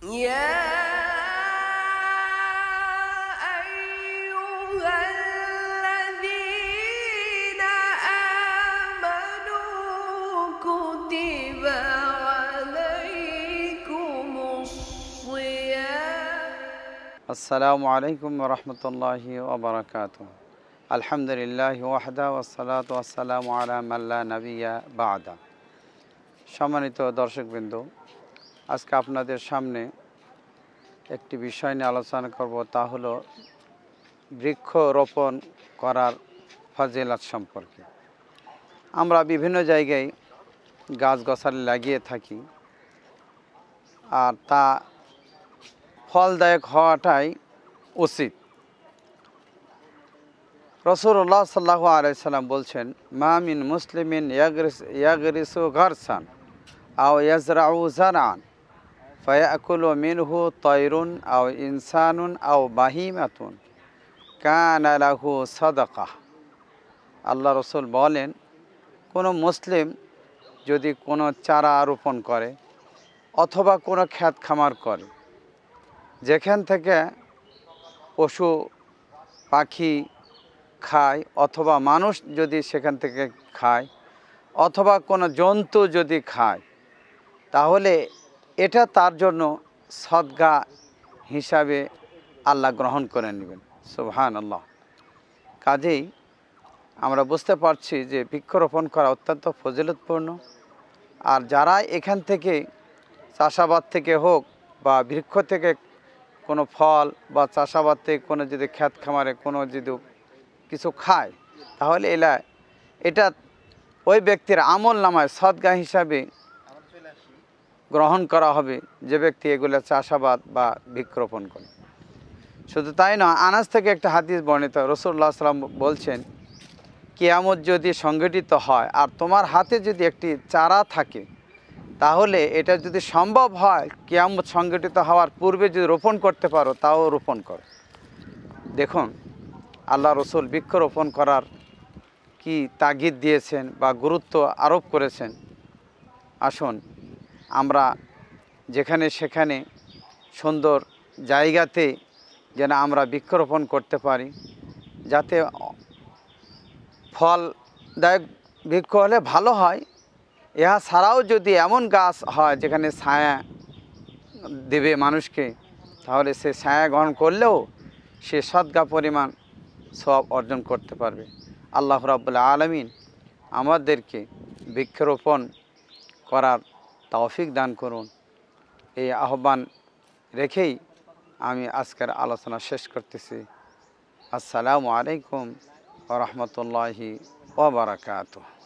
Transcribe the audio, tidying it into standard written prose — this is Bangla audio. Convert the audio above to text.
يا أيها الذين آمنوا كتب عليكم الصيام আসসালামু আলাইকুম রহমতুল্লাহি ওবরাকাতুহ। আলহামদুলিল্লাহ ওয়াহদা ওয়াসসালাতু ওয়াসসালামু আলা মান লা নাবিয়্যা বা'দা। সম্মানিত দর্শকবৃন্দ, আজকে আপনাদের সামনে একটি বিষয় নিয়ে আলোচনা করব, তা হলো বৃক্ষরোপণ করার ফজিলত সম্পর্কে। আমরা বিভিন্ন জায়গায় গাছগাছালি লাগিয়ে থাকি, আর তা ফলদায়ক হওয়াটাই উচিত। রাসূলুল্লাহ সাল্লাল্লাহু আলাইহি সাল্লাম বলছেন, মা মিন মুসলিমিন ইয়াগরিসু গারসান আও ইয়াজরাউ জারআন ফায়াকুলু মিনহু তায়রুন আও ইনসানুন আও বাহিমাতুন কানা লাহু সাদাকাহ। আল্লাহ রসুল বলেন, কোনো মুসলিম যদি কোনো চারা রোপণ করে অথবা কোনো ক্ষেত খামার করে, যেখান থেকে পশু পাখি খায় অথবা মানুষ যদি সেখান থেকে খায় অথবা কোনো জন্তু যদি খায়, তাহলে এটা তার জন্য সদকা হিসাবে আল্লাহ গ্রহণ করে নেবেন। সুবহানাল্লাহ। কাজেই আমরা বুঝতে পারছি যে বৃক্ষরোপণ করা অত্যন্ত ফজিলতপূর্ণ। আর যারা এখান থেকে চাষাবাদ থেকে হোক বা বৃক্ষ থেকে কোনো ফল বা চাষাবাদ থেকে কোনো যদি ক্ষেত খামারে কোনো যদি কিছু খায়, তাহলে এটা ওই ব্যক্তির আমল নামায় সদকা হিসাবে গ্রহণ করা হবে, যে ব্যক্তি এগুলো চাষাবাদ বা বৃক্ষরোপণ করে। শুধু তাই নয়, আনাস থেকে একটা হাদিস বর্ণিত, রাসূলুল্লাহ সাল্লাল্লাহু আলাইহি ওয়াসাল্লাম বলছেন, কিয়ামত যদি সংগঠিত হয় আর তোমার হাতে যদি একটি চারা থাকে, তাহলে এটা যদি সম্ভব হয় কিয়ামত সংগঠিত হওয়ার পূর্বে যদি রোপণ করতে পারো, তাও রোপণ করো। দেখুন, আল্লাহ রসুল বৃক্ষরোপণ করার কি তাগিদ দিয়েছেন বা গুরুত্ব আরোপ করেছেন। আসুন আমরা যেখানে সেখানে সুন্দর জায়গাতে যেন আমরা বৃক্ষরোপণ করতে পারি, যাতে ফলদায়ক বৃক্ষ হলে ভালো হয়। ইহা ছাড়াও যদি এমন গাছ হয় যেখানে ছায়া দেবে মানুষকে, তাহলে সে ছায়া গ্রহণ করলেও সে সদকা পরিমাণ সওয়াব অর্জন করতে পারবে। আল্লাহ রাব্বুল আলামিন আমাদেরকে বৃক্ষরোপণ করার তৌফিক দান করুন। এই আহ্বান রেখেই আমি আজকের আলোচনা শেষ করতেছি। আসসালামু আলাইকুম ওয়া রাহমাতুল্লাহি ওয়া বারাকাতুহু।